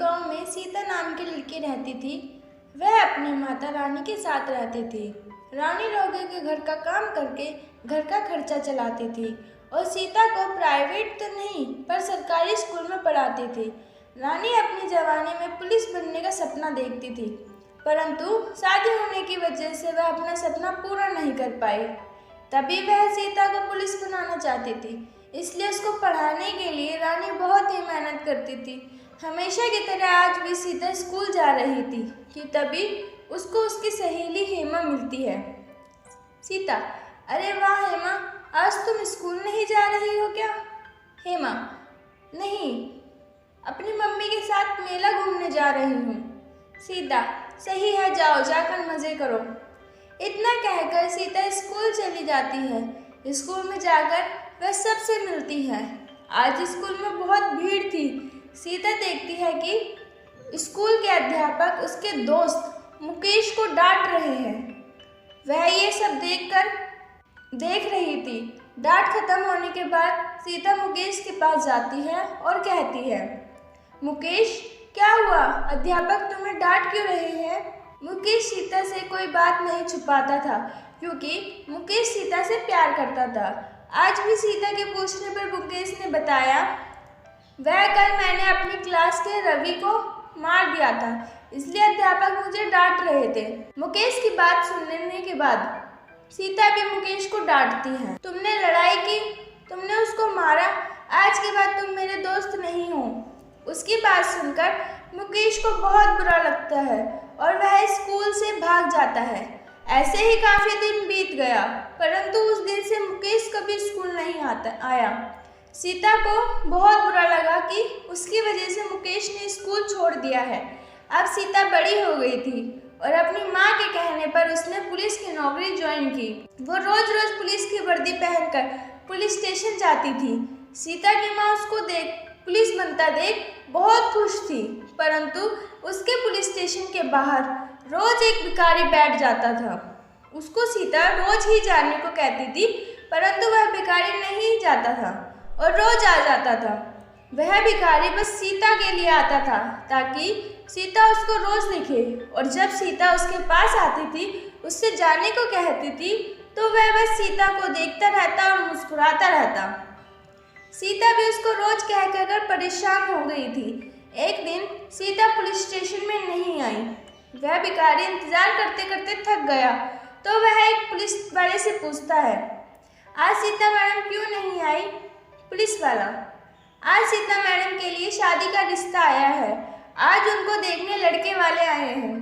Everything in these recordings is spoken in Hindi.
गांव में सीता नाम की लड़की रहती थी। वह अपनी माता रानी के साथ रहती थी। रानी लोगों के घर का काम करके घर का खर्चा चलाती थी और सीता को प्राइवेट तो नहीं पर सरकारी स्कूल में पढ़ाती थी। रानी अपनी जवानी में पुलिस बनने का सपना देखती थी, परंतु शादी होने की वजह से वह अपना सपना पूरा नहीं कर पाई। तभी वह सीता को पुलिस बनाना चाहती थी, इसलिए उसको पढ़ाने के लिए रानी बहुत ही मेहनत करती थी। हमेशा की तरह आज भी सीता स्कूल जा रही थी कि तभी उसको उसकी सहेली हेमा मिलती है। सीता: अरे वाह हेमा, आज तुम स्कूल नहीं जा रही हो क्या? हेमा: नहीं, अपनी मम्मी के साथ मेला घूमने जा रही हूँ। सीता: सही है, जाओ, जाकर मज़े करो। इतना कहकर सीता स्कूल चली जाती है। स्कूल में जाकर वह सबसे मिलती है। आज स्कूल में बहुत भीड़ थी। सीता देखती है कि स्कूल के अध्यापक उसके दोस्त मुकेश को डांट रहे हैं। वह ये सब देख रही थी। डांट खत्म होने के बाद सीता मुकेश के पास जाती है और कहती है, मुकेश, क्या हुआ? अध्यापक तुम्हें डांट क्यों रहे हैं? मुकेश सीता से कोई बात नहीं छुपाता था, क्योंकि मुकेश सीता से प्यार करता था। आज भी सीता के पूछने पर मुकेश ने बताया, वह कल मैंने अपनी क्लास के रवि को मार दिया था, इसलिए अध्यापक मुझे डांट रहे थे। मुकेश की बात सुनने के बाद सीता भी मुकेश को डांटती है। तुमने लड़ाई की, तुमने उसको मारा, आज के बाद तुम मेरे दोस्त नहीं हो। उसकी बात सुनकर मुकेश को बहुत बुरा लगता है और वह स्कूल से भाग जाता है। ऐसे ही काफ़ी दिन बीत गया, परंतु उस दिन से मुकेश कभी स्कूल नहीं आया। सीता को बहुत बुरा लगा कि उसकी वजह से मुकेश ने स्कूल छोड़ दिया है। अब सीता बड़ी हो गई थी और अपनी माँ के कहने पर उसने पुलिस की नौकरी ज्वाइन की। वो रोज रोज पुलिस की वर्दी पहनकर पुलिस स्टेशन जाती थी। सीता की माँ उसको पुलिस बनता देख बहुत खुश थी, परंतु उसके पुलिस स्टेशन के बाहर रोज एक भिखारी बैठ जाता था। उसको सीता रोज ही जाने को कहती थी, परंतु वह भिखारी नहीं जाता था और रोज आ जाता था। वह भिखारी बस सीता के लिए आता था ताकि सीता उसको रोज दिखे, और जब सीता उसके पास आती थी, उससे जाने को कहती थी, तो वह बस सीता को देखता रहता और मुस्कुराता रहता। सीता भी उसको रोज कहकर परेशान हो गई थी। एक दिन सीता पुलिस स्टेशन में नहीं आई। वह भिखारी इंतजार करते करते थक गया, तो वह एक पुलिस वाले से पूछता है, आज सीता मैडम क्यों नहीं आई? पुलिस वाला: आज सीता मैडम के लिए शादी का रिश्ता आया है, आज उनको देखने लड़के वाले आए हैं।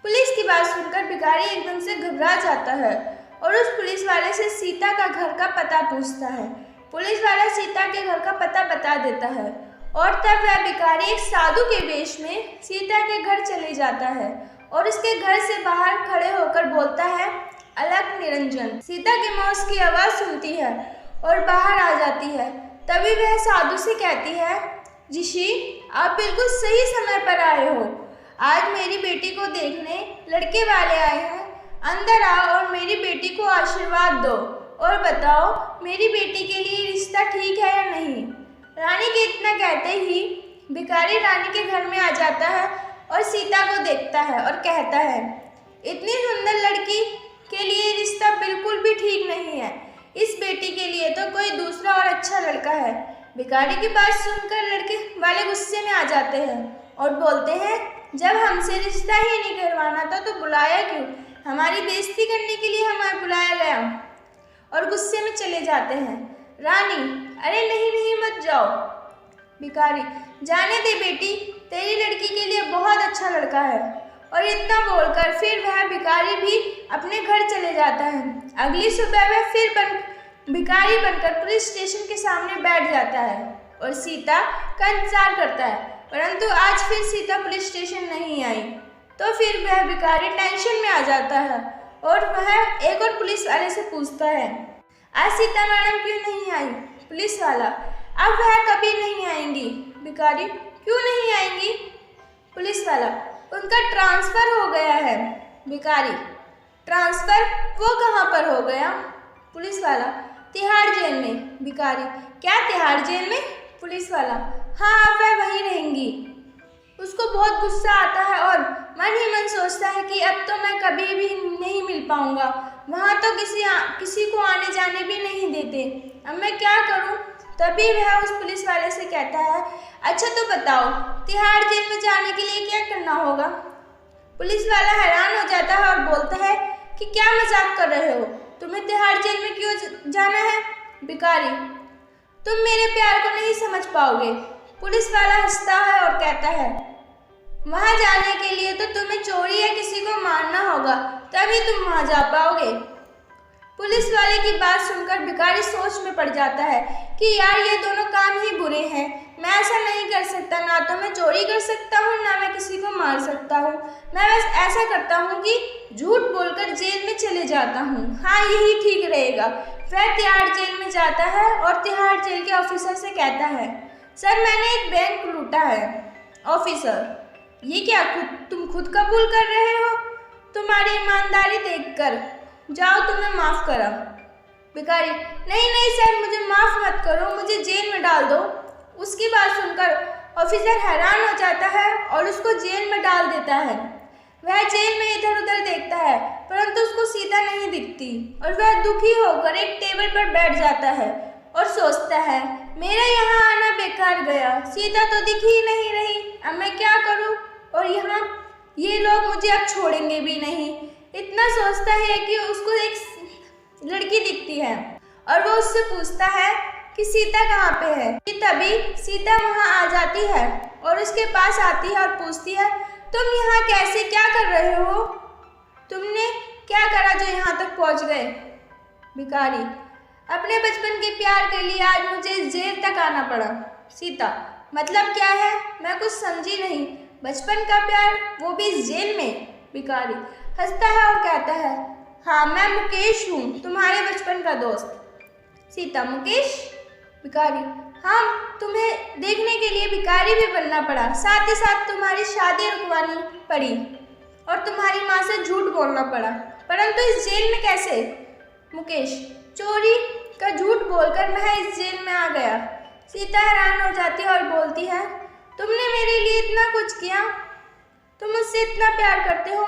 पुलिस की बात सुनकर भिखारी एकदम से घबरा जाता है और उस पुलिस वाले से सीता का घर का पता पूछता है। पुलिस वाला सीता के घर का पता बता देता है और तब वह भिखारी एक साधु के वेश में सीता के घर चले जाता है और उसके घर से बाहर खड़े होकर बोलता है, अलख निरंजन। सीता की माँ उसकी आवाज़ सुनती है और बाहर आ जाती है। तभी वह साधु से कहती है, ऋषि, आप बिल्कुल सही समय पर आए हो। आज मेरी बेटी को देखने लड़के वाले आए हैं। अंदर आओ और मेरी बेटी को आशीर्वाद दो और बताओ मेरी बेटी के लिए रिश्ता ठीक है या नहीं। रानी के इतना कहते ही भिखारी रानी के घर में आ जाता है और सीता को देखता है और कहता है, इतनी सुंदर लड़की के लिए रिश्ता बिल्कुल भी ठीक नहीं है। इस बेटी के लिए तो कोई दूसरा और अच्छा लड़का है। भिखारी की बात सुनकर लड़के वाले गुस्से में आ जाते हैं और बोलते हैं, जब हमसे रिश्ता ही नहीं करवाना था तो बुलाया क्यों? हमारी बेइज्जती करने के लिए हमें बुलाया गया। और गुस्से में चले जाते हैं। रानी: अरे नहीं नहीं, मत जाओ। भिखारी: जाने दे बेटी, तेरी लड़की के लिए बहुत अच्छा लड़का है। और इतना बोलकर फिर वह भिखारी भी अपने घर चले जाता है। अगली सुबह वह फिर भिखारी बनकर पुलिस स्टेशन के सामने बैठ जाता है और सीता का इंतजार करता है, परंतु आज फिर सीता पुलिस स्टेशन नहीं आई। तो फिर वह भिखारी टेंशन में आ जाता है और वह एक और पुलिस वाले से पूछता है, आज सीता मैडम क्यों नहीं आई? पुलिस वाला: अब वह कभी नहीं आएंगी। भिखारी: क्यों नहीं आएंगी? पुलिस वाला: उनका ट्रांसफ़र हो गया है। भिखारी: ट्रांसफ़र? वो कहाँ पर हो गया? पुलिस वाला: तिहाड़ जेल में। भिखारी: क्या तिहाड़ जेल में? पुलिस वाला: हाँ, अब वह वहीं रहेंगी। उसको बहुत गुस्सा आता है और मन ही मन सोचता है कि अब तो मैं कभी भी नहीं मिल पाऊंगा। वहाँ तो किसी को आने जाने भी नहीं देते। अब मैं क्या करूँ? तभी वह उस पुलिस वाले से कहता है, अच्छा तो बताओ, तिहाड़ जेल में जाने के लिए क्या करना होगा? पुलिस वाला हैरान हो जाता है और बोलता है कि क्या मजाक कर रहे हो? तुम्हें तिहाड़ जेल में क्यों जाना है? भिखारी, तुम मेरे प्यार को नहीं समझ पाओगे। पुलिस वाला हंसता है और कहता है, वहां जाने के लिए तो तुम्हें चोरी या किसी को मारना होगा, तभी तुम वहां जा पाओगे। पुलिस वाले की बात सुनकर भिखारी सोच में पड़ जाता है कि यार ये दोनों काम ही बुरे हैं। मैं ऐसा नहीं कर सकता, ना तो मैं चोरी कर सकता हूँ, ना मैं किसी को मार सकता हूँ। मैं बस ऐसा करता हूँ कि झूठ बोलकर जेल में चले जाता हूँ। हाँ, यही ठीक रहेगा। वह तिहाड़ जेल में जाता है और तिहाड़ जेल के ऑफिसर से कहता है, सर मैंने एक बैंक लूटा है। ऑफिसर, ये क्या तुम खुद कबूल कर रहे हो? तुम्हारी ईमानदारी देखकर जाओ, तुम्हें माफ करा। भिखारी, नहीं नहीं सर, मुझे माफ मत करो, मुझे जेल में डाल दो। उसकी बात सुनकर ऑफिसर हैरान हो जाता है और उसको जेल में डाल देता है। वह जेल में इधर उधर देखता है परंतु उसको सीता नहीं दिखती और वह दुखी होकर एक टेबल पर बैठ जाता है और सोचता है, मेरा यहाँ आना बेकार गया, सीता तो दिख ही नहीं रही, अब मैं क्या करूँ? और यहाँ ये लोग मुझे अब छोड़ेंगे भी नहीं। इतना सोचता है कि उसको एक लड़की दिखती है और वो उससे पूछता है कि सीता कहाँ पे है। तभी सीता वहाँ आ जाती है और उसके पास आती है और पूछती है, तुम यहाँ कैसे, क्या कर रहे हो? तुमने क्या करा जो यहाँ तक पहुँच गए? भिखारी, अपने बचपन के प्यार के लिए आज मुझे जेल तक आना पड़ा। सीता, मतलब क्या है? मैं कुछ समझी नहीं। बचपन का प्यार, वो भी इस जेल में? भिखारी हंसता है और कहता है, हाँ मैं मुकेश हूँ, तुम्हारे बचपन का दोस्त। सीता, मुकेश? भिखारी, हाँ, तुम्हें देखने के लिए भिखारी भी बनना पड़ा, साथ ही साथ तुम्हारी शादी रुकवानी पड़ी और तुम्हारी माँ से झूठ बोलना पड़ा, परंतु इस जेल में कैसे? मुकेश, चोरी का झूठ बोलकर मैं इस जेल में आ गया। सीता हैरान हो जाती है और बोलती है, तुमने मेरे लिए इतना कुछ किया, तुम मुझसे इतना प्यार करते हो,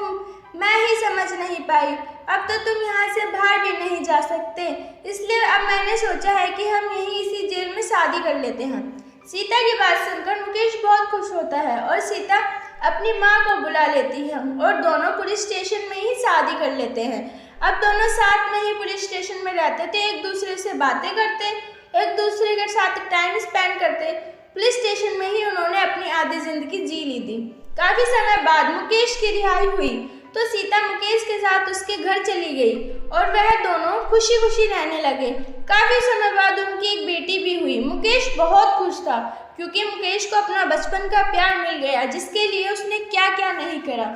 मैं ही समझ नहीं पाई। अब तो तुम यहाँ से बाहर भी नहीं जा सकते, इसलिए अब मैंने सोचा है कि हम यहीं इसी जेल में शादी कर लेते हैं। सीता की बात सुनकर मुकेश बहुत खुश होता है और सीता अपनी माँ को बुला लेती है और दोनों पुलिस स्टेशन में ही शादी कर लेते हैं। अब दोनों साथ में ही पुलिस स्टेशन में रहते थे, एक दूसरे से बातें करते, एक दूसरे के साथ टाइम स्पेंड करते। पुलिस स्टेशन में ही उन्होंने अपनी आधी जिंदगी जी ली थी। काफी समय बाद मुकेश की रिहाई हुई तो सीता मुकेश के साथ उसके घर चली गई और वह दोनों खुशी खुशी रहने लगे। काफी समय बाद उनकी एक बेटी भी हुई। मुकेश बहुत खुश था क्योंकि मुकेश को अपना बचपन का प्यार मिल गया, जिसके लिए उसने क्या क्या नहीं करा।